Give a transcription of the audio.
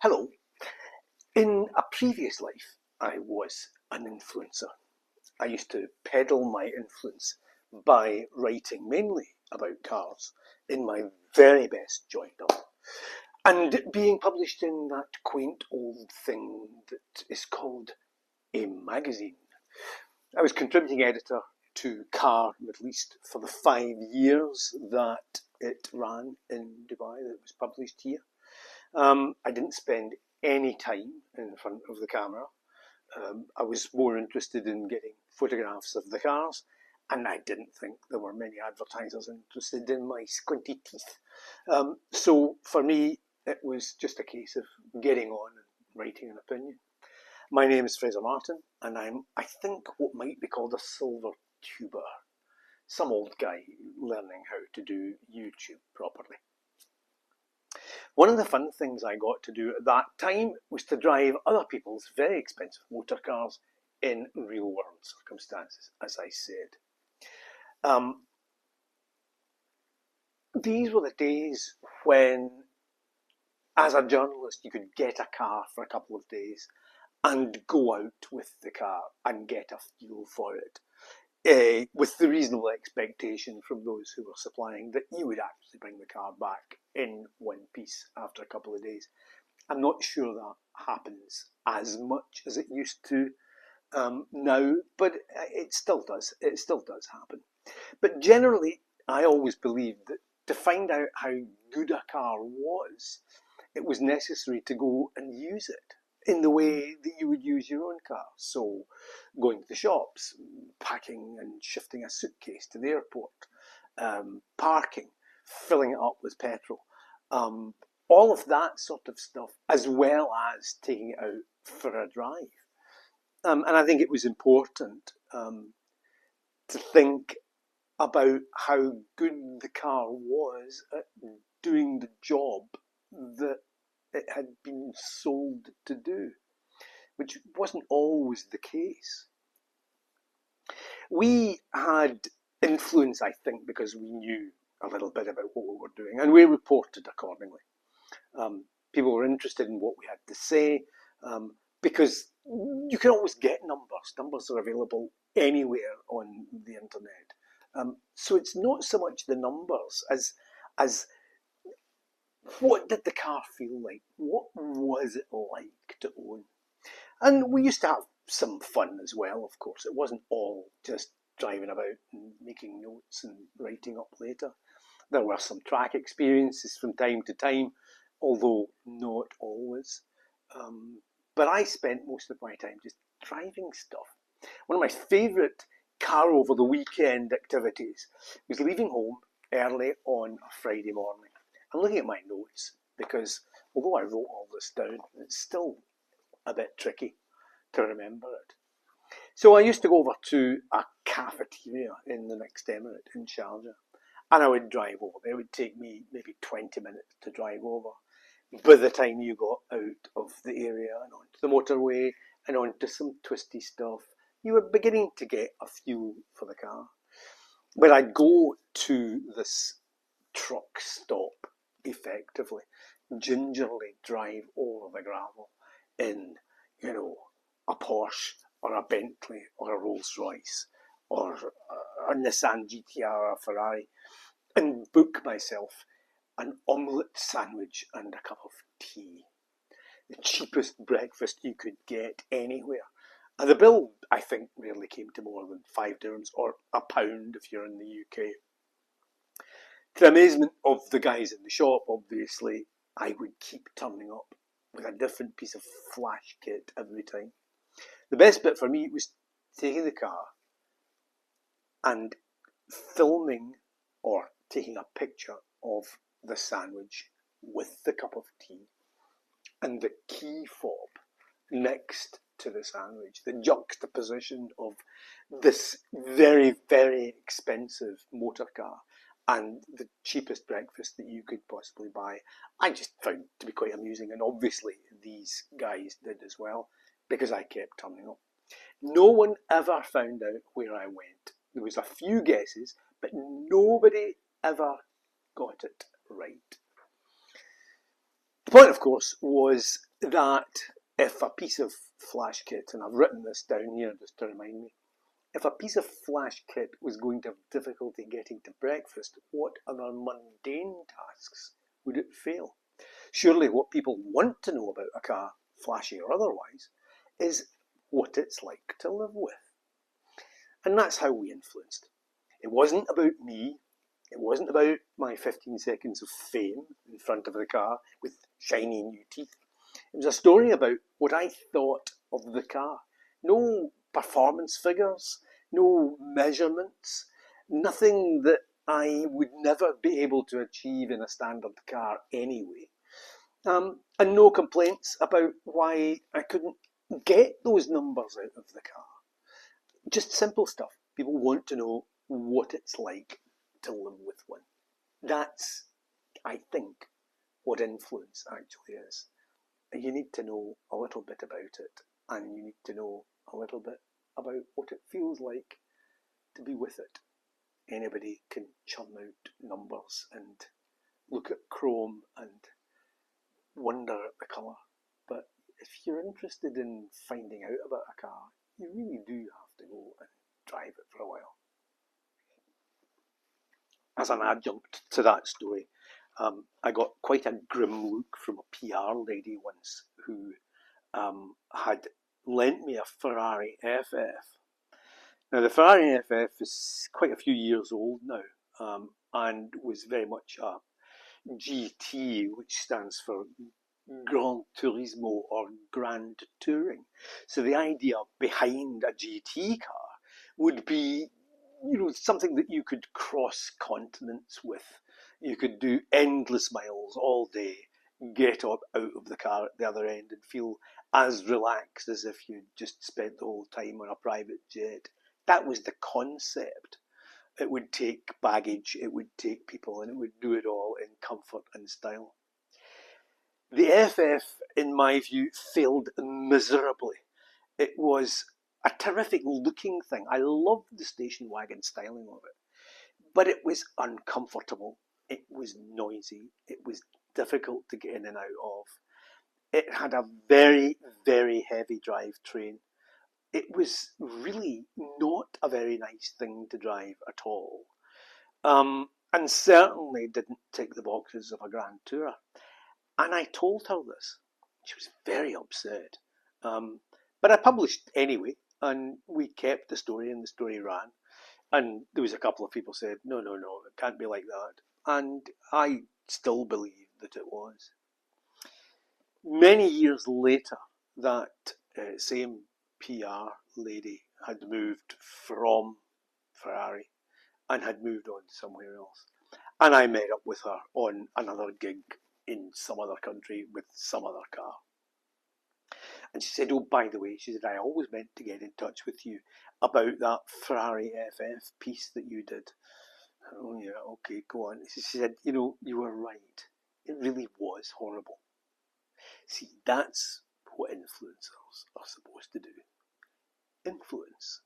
Hello. In a previous life, I was an influencer. I used to peddle my influence by writing mainly about cars in my very best joined up and being published in that quaint old thing that is called a magazine. I was contributing editor to Car Middle East for the 5 years that it ran in Dubai, that it was published here. I didn't spend any time in front of the camera. I was more interested in getting photographs of the cars, and I didn't think there were many advertisers interested in my squinty teeth. So for me, it was just a case of getting on and writing an opinion. My name is Fraser Martin, and I think, what might be called a silver tuber. Some old guy learning how to do YouTube properly. One of the fun things I got to do at that time was to drive other people's very expensive motor cars in real world circumstances, as I said. These were the days when, as a journalist, you could get a car for a couple of days and go out with the car and get a feel for it. With the reasonable expectation from those who were supplying that you would actually bring the car back in one piece after a couple of days. I'm not sure that happens as much as it used to now, but it still does. It still does happen. But generally, I always believed that to find out how good a car was, it was necessary to go and use it in the way that you would use your own car. So going to the shops, packing and shifting a suitcase to the airport, parking, filling it up with petrol, all of that sort of stuff, as well as taking it out for a drive. And I think it was important to think about how good the car was at doing the job that it had been sold to do, which wasn't always the case. We had influence, I think, because we knew a little bit about what we were doing, and we reported accordingly. People were interested in what we had to say, because you can always get numbers. Numbers are available anywhere on the internet. So it's not so much the numbers as what did the car feel like? What was it like to own? And we used to have some fun as well, of course. It wasn't all just driving about and making notes and writing up later. There were some track experiences from time to time, although not always. But I spent most of my time just driving stuff. One of my favourite car over the weekend activities was leaving home early on a Friday morning. I'm looking at my notes because although I wrote all this down, it's still a bit tricky to remember it. So I used to go over to a cafeteria in the next emirate in Sharjah, and I would drive over. It would take me maybe 20 minutes to drive over. By the time you got out of the area and onto the motorway and onto some twisty stuff, you were beginning to get a feel for the car. When I'd go to this truck stop, effectively, gingerly drive over the gravel in, a Porsche or a Bentley or a Rolls Royce or a Nissan GTR or a Ferrari, and book myself an omelette sandwich and a cup of tea. The cheapest breakfast you could get anywhere. And the bill, I think, rarely came to more than 5 dirhams or £1 if you're in the UK. To the amazement of the guys in the shop, obviously, I would keep turning up with a different piece of flash kit every time. The best bit for me was taking the car and filming or taking a picture of the sandwich with the cup of tea and the key fob next to the sandwich, the juxtaposition of this very, very expensive motor car and the cheapest breakfast that you could possibly buy, I just found to be quite amusing. And obviously these guys did as well, because I kept turning up. No one ever found out where I went. There was a few guesses, but nobody ever got it right. The point, of course, was that if a piece of flash kit, and I've written this down here just to remind me, if a piece of flash kit was going to have difficulty getting to breakfast, what other mundane tasks would it fail? Surely what people want to know about a car, flashy or otherwise, is what it's like to live with. And that's how we influenced. It wasn't about me. It wasn't about my 15 seconds of fame in front of the car with shiny new teeth. It was a story about what I thought of the car. No performance figures, no measurements, nothing that I would never be able to achieve in a standard car anyway. And no complaints about why I couldn't get those numbers out of the car. Just simple stuff. People want to know what it's like to live with one. That's, I think, what influence actually is. You need to know a little bit about it, and you need to know a little bit about what it feels like to be with it. Anybody can churn out numbers and look at chrome and wonder at the colour. But if you're interested in finding out about a car, you really do have to go and drive it for a while. As an adjunct to that story, I got quite a grim look from a PR lady once who had lent me a Ferrari FF. Now, the Ferrari FF is quite a few years old now, and was very much a GT, which stands for Gran Turismo or Grand Touring. So the idea behind a GT car would be, something that you could cross continents with. You could do endless miles all day, get up out of the car at the other end and feel as relaxed as if you'd just spent the whole time on a private jet. That was the concept. It would take baggage, it would take people, and it would do it all in comfort and style. The FF, in my view, failed miserably. It was a terrific looking thing. I loved the station wagon styling of it, but it was uncomfortable. It was noisy. It was difficult to get in and out of. It had a very, very heavy drivetrain. It was really not a very nice thing to drive at all. And certainly didn't tick the boxes of a Grand Tourer. And I told her this. She was very upset. But I published anyway, and we kept the story, and the story ran. And there was a couple of people said, no, it can't be like that. And I still believe that it was. Many years later, that same PR lady had moved from Ferrari and had moved on somewhere else. And I met up with her on another gig in some other country with some other car. And she said, oh, by the way, she said, I always meant to get in touch with you about that Ferrari FF piece that you did. Oh, yeah, okay, go on. She said, you were right. It really was horrible. See, that's what influencers are supposed to do. Influence.